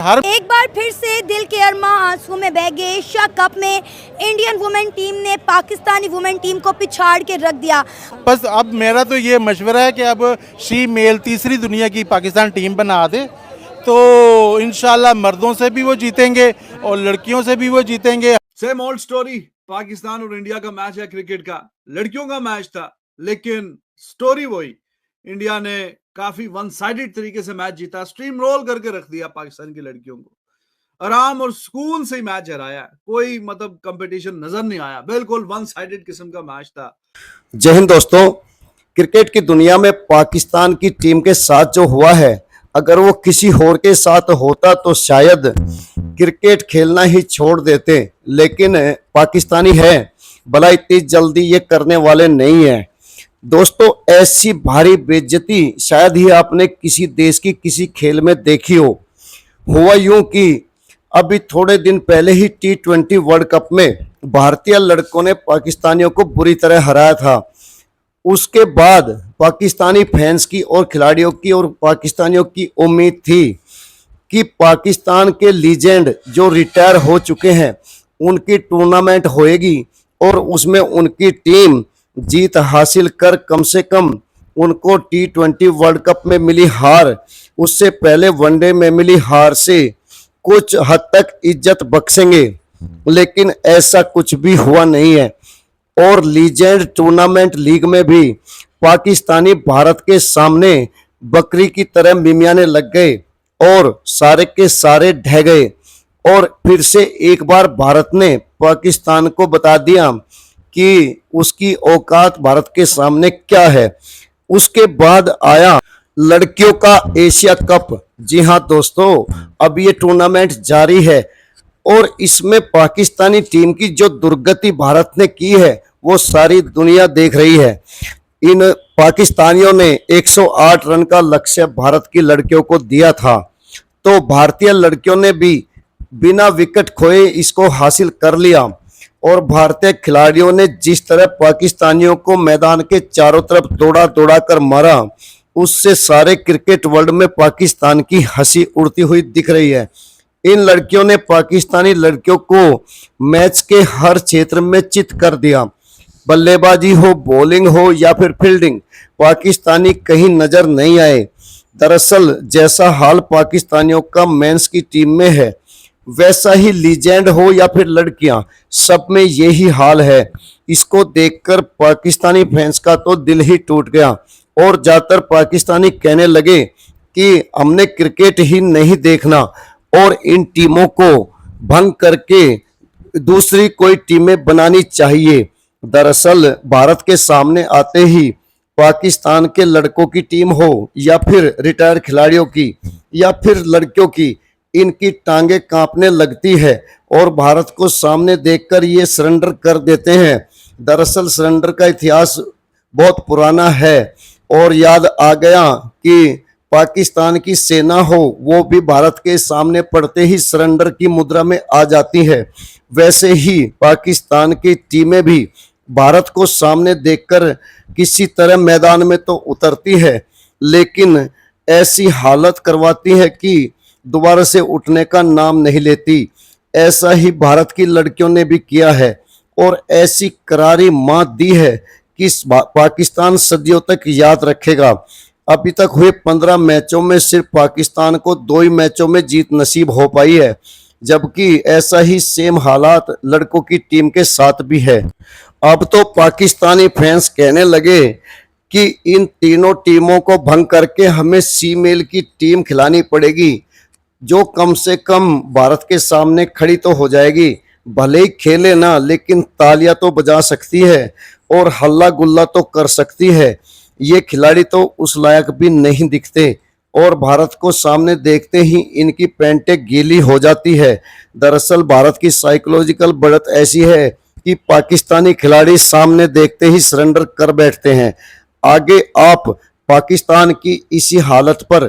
एक बार फिर से दिल के अरमा आंसू में बह गए। एशिया कप में इंडियन वुमेन टीम ने पाकिस्तानी वुमेन टीम को पिछाड़ के रख दिया। बस अब मेरा तो ये मशवरा है कि अब शी मेल तीसरी दुनिया की पाकिस्तान टीम बना दे तो इंशाल्लाह मर्दों से भी वो जीतेंगे और लड़कियों से भी वो जीतेंगे। सेम ओल्ड स्टोरी, पाकिस्तान और इंडिया का मैच है क्रिकेट का, लड़कियों का मैच था, लेकिन स्टोरी वही, इंडिया ने काफी वन साइडेड तरीके से मैच जीता, स्ट्रीम रोल करके रख दिया पाकिस्तान की लड़कियों को, आराम और सुकून से मैच हराया, कोई मतलब कंपटीशन नजर नहीं आया, बिल्कुल वन साइडेड किस्म का मैच था। जय हिंद दोस्तों, क्रिकेट की दुनिया में पाकिस्तान की टीम के साथ जो हुआ है, अगर वो किसी और के साथ होता तो शायद क्रिकेट खेलना ही छोड़ देते, लेकिन पाकिस्तानी है भला इतनी जल्दी ये करने वाले नहीं है। दोस्तों, ऐसी भारी बेइज्जती शायद ही आपने किसी देश की किसी खेल में देखी हो। हुआ यूं कि अभी थोड़े दिन पहले ही T20 वर्ल्ड कप में भारतीय लड़कों ने पाकिस्तानियों को बुरी तरह हराया था। उसके बाद पाकिस्तानी फैंस की और खिलाड़ियों की और पाकिस्तानियों की उम्मीद थी कि पाकिस्तान के लीजेंड जो रिटायर हो चुके हैं उनकी टूर्नामेंट होएगी और उसमें उनकी टीम जीत हासिल कर कम से कम उनको T20 वर्ल्ड कप में मिली हार, उससे पहले वनडे में मिली हार से कुछ हद तक इज्जत बख्शेंगे, लेकिन ऐसा कुछ भी हुआ नहीं है। और लीजेंड टूर्नामेंट लीग में भी पाकिस्तानी भारत के सामने बकरी की तरह मिमियाने लग गए और सारे के सारे ढह गए और फिर से एक बार भारत ने पाकिस्तान को बता दिया कि उसकी औकात भारत के सामने क्या है। उसके बाद आया लड़कियों का एशिया कप। जी हाँ दोस्तों, अब ये टूर्नामेंट जारी है और इसमें पाकिस्तानी टीम की जो दुर्गति भारत ने की है वो सारी दुनिया देख रही है। इन पाकिस्तानियों ने 108 रन का लक्ष्य भारत की लड़कियों को दिया था, तो भारतीय लड़कियों ने भी बिना विकेट खोए इसको हासिल कर लिया और भारतीय खिलाड़ियों ने जिस तरह पाकिस्तानियों को मैदान के चारों तरफ दौड़ा दौड़ा कर मारा, उससे सारे क्रिकेट वर्ल्ड में पाकिस्तान की हंसी उड़ती हुई दिख रही है। इन लड़कियों ने पाकिस्तानी लड़कियों को मैच के हर क्षेत्र में चित कर दिया, बल्लेबाजी हो, बॉलिंग हो या फिर फील्डिंग, पाकिस्तानी कहीं नजर नहीं आए। दरअसल जैसा हाल पाकिस्तानियों का मेंस की टीम में है, वैसा ही लीजेंड हो या फिर लड़कियां, सब में यही हाल है। इसको देखकर पाकिस्तानी फैंस का तो दिल ही टूट गया और ज्यादातर पाकिस्तानी कहने लगे कि हमने क्रिकेट ही नहीं देखना और इन टीमों को भंग करके दूसरी कोई टीमें बनानी चाहिए। दरअसल भारत के सामने आते ही पाकिस्तान के लड़कों की टीम हो या फिर रिटायर खिलाड़ियों की या फिर लड़कियों की, इनकी टांगे कांपने लगती है और भारत को सामने देखकर ये सरेंडर कर देते हैं। दरअसल सरेंडर का इतिहास बहुत पुराना है और याद आ गया कि पाकिस्तान की सेना हो वो भी भारत के सामने पड़ते ही सरेंडर की मुद्रा में आ जाती है। वैसे ही पाकिस्तान की टीमें भी भारत को सामने देखकर किसी तरह मैदान में तो उतरती है, लेकिन ऐसी हालत करवाती है कि दोबारा से उठने का नाम नहीं लेती। ऐसा ही भारत की लड़कियों ने भी किया है और ऐसी करारी मात दी है कि पाकिस्तान सदियों तक याद रखेगा। अभी तक हुए 15 मैचों में सिर्फ पाकिस्तान को 2 ही मैचों में जीत नसीब हो पाई है, जबकि ऐसा ही सेम हालात लड़कों की टीम के साथ भी है। अब तो पाकिस्तानी फैंस कहने लगे कि इन तीनों टीमों को भंग करके हमें सी मेल की टीम खिलानी पड़ेगी, जो कम से कम भारत के सामने खड़ी तो हो जाएगी, भले ही खेले ना लेकिन तालियां तो बजा सकती है और हल्ला गुल्ला तो कर सकती है। ये खिलाड़ी तो उस लायक भी नहीं दिखते और भारत को सामने देखते ही इनकी पैंटें गीली हो जाती है। दरअसल भारत की साइकोलॉजिकल बढ़त ऐसी है कि पाकिस्तानी खिलाड़ी सामने देखते ही सरेंडर कर बैठते हैं। आगे आप पाकिस्तान की इसी हालत पर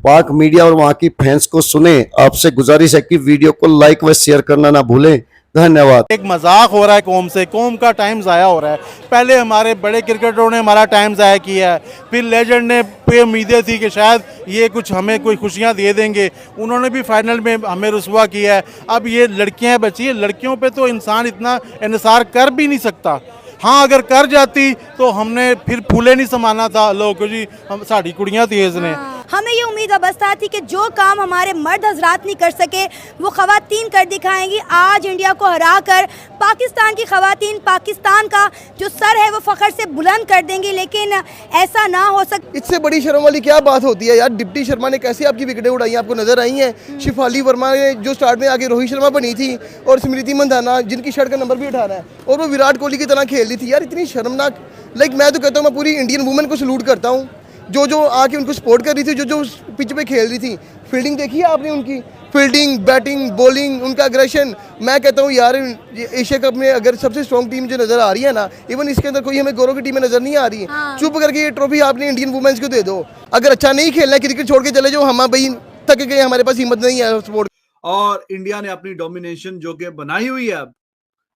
पाक मीडिया और वहां की फैंस को सुने। आपसे गुजारिश है कि वीडियो को लाइक व शेयर करना ना भूलें। धन्यवाद। एक मजाक हो रहा है कौम से, कौम का टाइम ज़ाया हो रहा है। पहले हमारे बड़े क्रिकेटरों ने हमारा टाइम ज़ाया किया है, फिर लेजेंड ने पे उम्मीदें थी कि शायद ये कुछ हमें कोई खुशियां दे देंगे, उन्होंने भी फाइनल में हमें रुसवा किया है। अब ये लड़कियां बची है, लड़कियों पे तो इंसान इतना इंतज़ार कर भी नहीं सकता। हाँ, अगर कर जाती तो हमने फिर फूले नहीं समाना था लोग को जी, हम साड़ी कुड़ियाँ तेज़ ने। हमें ये उम्मीद अबस्ता थी कि जो काम हमारे मर्द हजरात नहीं कर सके वो ख़वातीन कर दिखाएंगी। आज इंडिया को हराकर पाकिस्तान की ख़वातीन पाकिस्तान का जो सर है वो फ़ख्र से बुलंद कर देंगी, लेकिन ऐसा ना हो सके। इससे बड़ी शर्म वाली क्या बात होती है यार। डिप्टी शर्मा ने कैसे आपकी विकेटें उड़ाई, आपको नजर आई हैं। शिफाली वर्मा ने जो स्टार्ट में आगे रोहित शर्मा बनी थी, और स्मृति मंधाना जिनकी शर्ट का नंबर भी 18 है, और वो विराट कोहली की तरह खेल रही थी यार। इतनी शर्मनाक। मैं तो कहता हूँ, मैं पूरी इंडियन वुमेन को सलूट करता हूँ जो आके उनको सपोर्ट कर रही थी, जो पिच पे खेल रही थी। फील्डिंग देखी है आपने उनकी, फील्डिंग, बैटिंग, बॉलिंग, उनका अग्रेशन। मैं कहता हूँ यार, एशिया कप में अगर सबसे स्ट्रॉन्ग टीम जो नजर आ रही है ना, इवन इसके अंदर कोई हमें गौरव की टीमें नजर नहीं आ रही। चुप करके ये ट्रॉफी आपने इंडियन वुमेन्स को दे दो। अगर अच्छा नहीं खेलना है, क्रिकेट छोड़ के चले जाओ, हम भाई थक गए, हमारे पास हिम्मत नहीं है सपोर्ट। और इंडिया ने अपनी डोमिनेशन जो कि बनाई हुई है अब,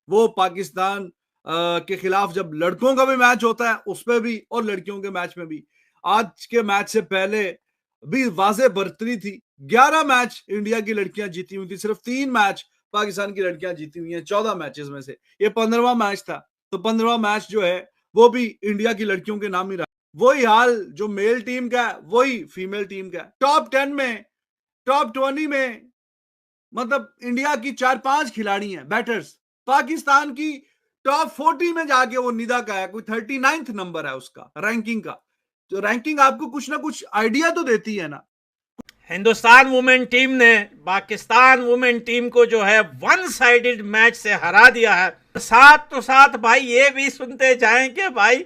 वो पाकिस्तान के खिलाफ जब लड़कों का भी मैच होता है उस पर भी, और लड़कियों के मैच में भी। आज के मैच से पहले भी वाज़े बरतरी थी। 11 मैच इंडिया की लड़कियां जीती हुई थी, सिर्फ 3 मैच पाकिस्तान की लड़कियां जीती हुई हैं 14 मैचेस में से। ये 15वां मैच था, तो 15वां मैच जो है वो भी इंडिया की लड़कियों के नाम ही रहा। वही हाल जो मेल टीम का है वही फीमेल टीम का है। टॉप 10 में, टॉप 20 में, मतलब इंडिया की 4-5 खिलाड़ी हैं बैटर्स। पाकिस्तान की टॉप 40 में जाके वो निदा का है, कोई 39th नंबर है उसका रैंकिंग का। तो रैंकिंग आपको कुछ ना कुछ आइडिया तो देती है ना। हिंदुस्तान वुमेन टीम ने पाकिस्तान वुमेन टीम को जो है वन साइडेड मैच से हरा दिया है। साथ तो साथ भाई ये भी सुनते जाएं कि भाई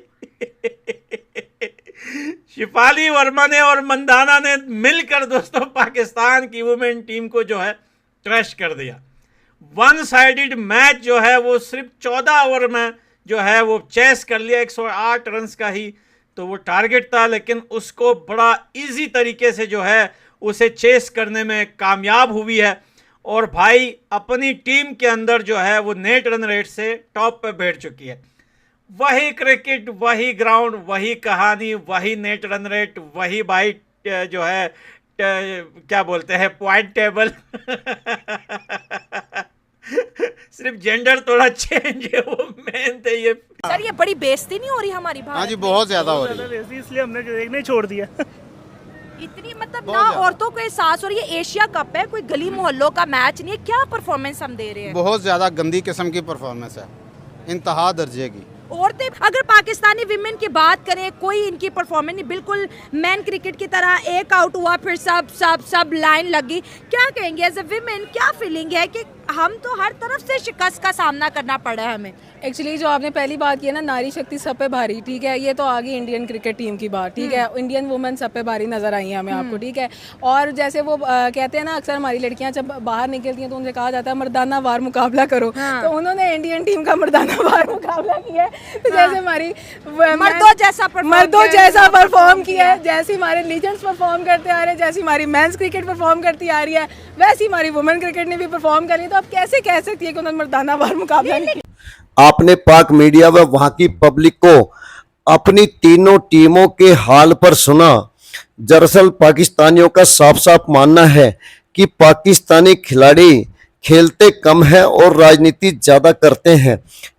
शिफाली वर्मा ने और मंदाना ने मिलकर दोस्तों पाकिस्तान की वुमेन टीम को जो है क्रश कर दिया। वन साइडेड मैच जो है वो सिर्फ 14 ओवर में जो है वो चेस कर लिया। 108 रन का ही तो वो टारगेट था, लेकिन उसको बड़ा इजी तरीके से जो है उसे चेस करने में कामयाब हुई है। और भाई अपनी टीम के अंदर जो है वो नेट रन रेट से टॉप पे बैठ चुकी है। वही क्रिकेट, वही ग्राउंड, वही कहानी, वही नेट रन रेट, वही भाई जो है क्या बोलते हैं पॉइंट टेबल सिर्फ जेंडर थोड़ा चेंज है, वो मेन थे ये। सर ये बड़ी बेइज्जती नहीं हो रही हमारी भारत? हाँ जी, बहुत ज्यादा हो रही है, इसलिए हमने देखने छोड़ दिया। इतनी मतलब ना औरतों को एहसास हो रही है। एशिया कप है, कोई गली मोहल्लों का मैच नहीं है। क्या परफॉर्मेंस हम दे रहे हैं? बहुत ज्यादा गंदी किस्म की परफॉर्मेंस है, इंतहा दर्जे की। औरतें अगर पाकिस्तानी विमेन की बात करें, कोई इनकी परफॉर्मेंस नहीं, बिल्कुल मैन क्रिकेट की तरह एक आउट हुआ फिर सब लाइन लगी। क्या कहेंगे एज ए विमेन, क्या फीलिंग है कि हम तो हर तरफ से शिकस्त का सामना करना पड़ा है हमें? एक्चुअली जो आपने पहली बात की है ना, नारी शक्ति सब पे भारी, ठीक है, ये तो आ गई इंडियन क्रिकेट टीम की बात, ठीक है। इंडियन वुमेन सब पे भारी नजर आई है हमें आपको, ठीक है। और जैसे वो कहते हैं ना, अक्सर हमारी लड़कियां जब बाहर निकलती हैं तो उनसे कहा जाता है मर्दाना वार मुकाबला करो। तो उन्होंने इंडियन टीम का मर्दाना वार मुकाबला किया है। तो जैसे हमारी मर्दों जैसा परफॉर्म किया है, जैसे हमारे लीजेंड्स परफॉर्म करते आ रहे हैं, जैसे हमारी मेंस क्रिकेट परफॉर्म करती आ रही है, वैसे हमारी वुमेन क्रिकेट ने भी परफॉर्म करी। तो आप कैसे कह सकती है कि उन्होंने मर्दाना वार मुकाबला नहीं किया? आपने पाक मीडिया व वहां की पब्लिक को अपनी तीनों टीमों के हाल पर सुना। दरअसल पाकिस्तानियों का साफ साफ मानना है कि पाकिस्तानी खिलाड़ी खेलते कम है और राजनीति ज्यादा करते हैं।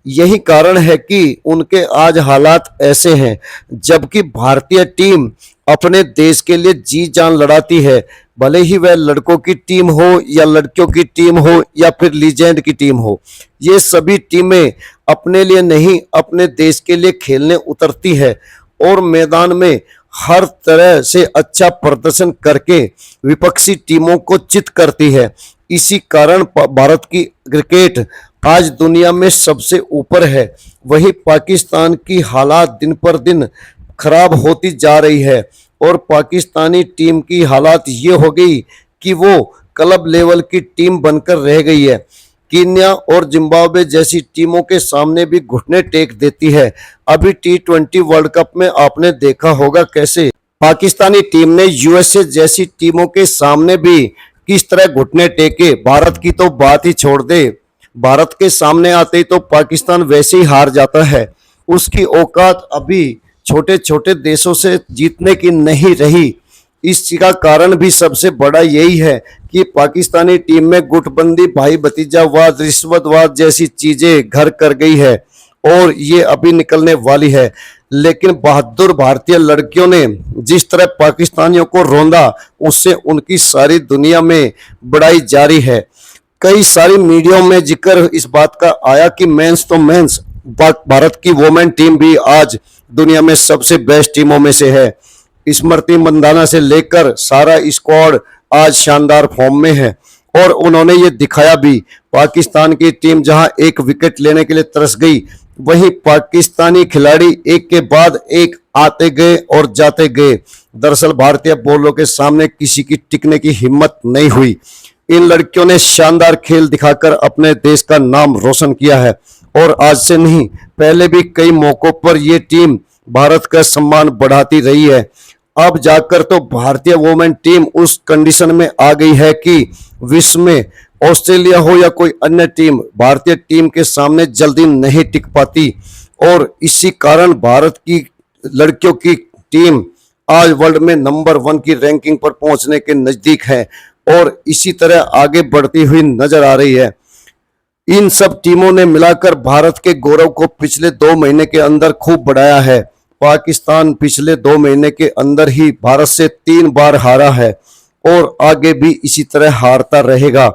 यही कारण है कि उनके आज हालात ऐसे हैं, जबकि भारतीय टीम अपने देश के लिए जी जान लड़ाती है, भले ही वह लड़कों की टीम हो या लड़कियों की टीम हो या फिर लीजेंड की टीम हो। ये सभी टीमें अपने लिए नहीं, अपने देश के लिए खेलने उतरती है और मैदान में हर तरह से अच्छा प्रदर्शन करके विपक्षी टीमों को चित करती है। इसी कारण भारत की क्रिकेट आज दुनिया में सबसे ऊपर है। वही पाकिस्तान की हालात दिन पर दिन खराब होती जा रही है और पाकिस्तानी टीम की हालात ये हो गई कि वो क्लब लेवल की टीम बनकर रह गई है। कीनिया और जिम्बाब्वे जैसी टीमों के सामने भी घुटने टेक देती है। अभी T20 वर्ल्ड कप में आपने देखा होगा कैसे पाकिस्तानी टीम ने यूएसए जैसी टीमों के सामने भी किस तरह घुटने टेके। भारत की तो बात ही छोड़ दे, भारत के सामने आते ही तो पाकिस्तान वैसे ही हार जाता है। उसकी औकात अभी छोटे छोटे देशों से जीतने की नहीं रही। इसका का कारण भी सबसे बड़ा यही है कि पाकिस्तानी टीम में गुटबंदी, भाई भतीजावाद, रिश्वतवाद जैसी चीजें घर कर गई है और ये अभी निकलने वाली है। लेकिन बहादुर भारतीय लड़कियों ने जिस तरह पाकिस्तानियों को रौंदा, उससे उनकी सारी दुनिया में बड़ाई जारी है। कई सारी मीडिया में जिक्र इस बात का आया कि मेंस तो मेंस, भारत की वुमेन टीम भी आज दुनिया में सबसे बेस्ट टीमों में से है। स्मृति मंदाना से लेकर सारा स्क्वाड आज शानदार फॉर्म में है और उन्होंने ये दिखाया भी। पाकिस्तान की टीम जहां एक विकेट लेने के लिए तरस गई, वहीं पाकिस्तानी खिलाड़ी एक के बाद एक आते गए और जाते गए। दरअसल भारतीय बॉलरों के सामने किसी की टिकने की हिम्मत नहीं हुई। इन लड़कियों ने शानदार खेल दिखाकर अपने देश का नाम रोशन किया है और आज से नहीं, पहले भी कई मौकों पर यह टीम भारत का सम्मान बढ़ाती रही है। अब जाकर तो भारतीय वुमेन टीम उस कंडीशन में आ गई है कि विश्व में ऑस्ट्रेलिया हो या कोई अन्य टीम भारतीय टीम के सामने जल्दी नहीं टिक पाती और इसी कारण भारत की लड़कियों की टीम आज वर्ल्ड में नंबर 1 की रैंकिंग पर पहुंचने के नजदीक है और इसी तरह आगे बढ़ती हुई नजर आ रही है। इन सब टीमों ने मिलाकर भारत के गौरव को पिछले 2 महीने के अंदर खूब बढ़ाया है। पाकिस्तान पिछले 2 महीने के अंदर ही भारत से 3 बार हारा है और आगे भी इसी तरह हारता रहेगा,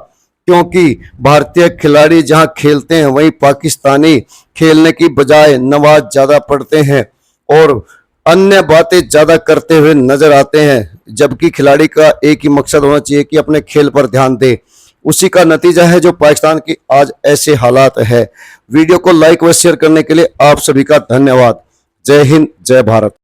क्योंकि भारतीय खिलाड़ी जहां खेलते हैं वहीं पाकिस्तानी खेलने की बजाय नमाज ज्यादा पढ़ते हैं और अन्य बातें ज्यादा करते हुए नजर आते हैं, जबकि खिलाड़ी का एक ही मकसद होना चाहिए कि अपने खेल पर ध्यान दे। उसी का नतीजा है जो पाकिस्तान की आज ऐसे हालात है। वीडियो को लाइक व शेयर करने के लिए आप सभी का धन्यवाद। जय हिंद, जय भारत।